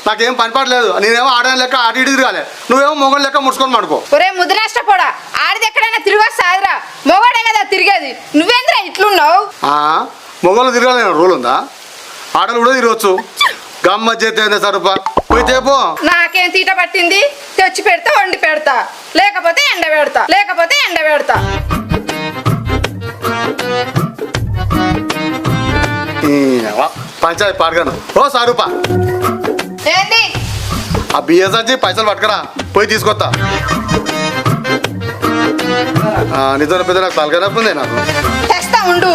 నాకేం పని పడలేదు. నేనేమో ఆడని లెక్క అటు ఇటు తిరగాలి, నువ్వేమో మొగలు లెక్క ముడుచుకొని పడుకో. ఒరే ముద్దు నష్టపోడా, ఆడిది ఎక్కడైనా తిరిగొస్తాదిరా, మొగోడే కదా తిరిగేది. నువ్వేంద్రా ఇట్లున్నావు? మొగలు తిరగాలి రూల్ ఉందా? ఆడలు కూడా తిరగచ్చు. గమ్మ చేతే సరుప పోయి తేపో. నాకేం తీట పట్టింది? తెచ్చి పెడతా, వండి పెడతా, లేకపోతే ఎండ పెడతా, లేకపోతే ఎండ పెడతా. పంచాయతీ పాడగాను. ఓ సారూపా, ఏంది? ఆ బియ్యం సంచి పైసలు పట్టుకరా, పోయి తీసుకొస్తా. నిజం పెద్ద నాకు తలకాయ నొప్పి ఉంది. నాకు తెస్తా ఉండు.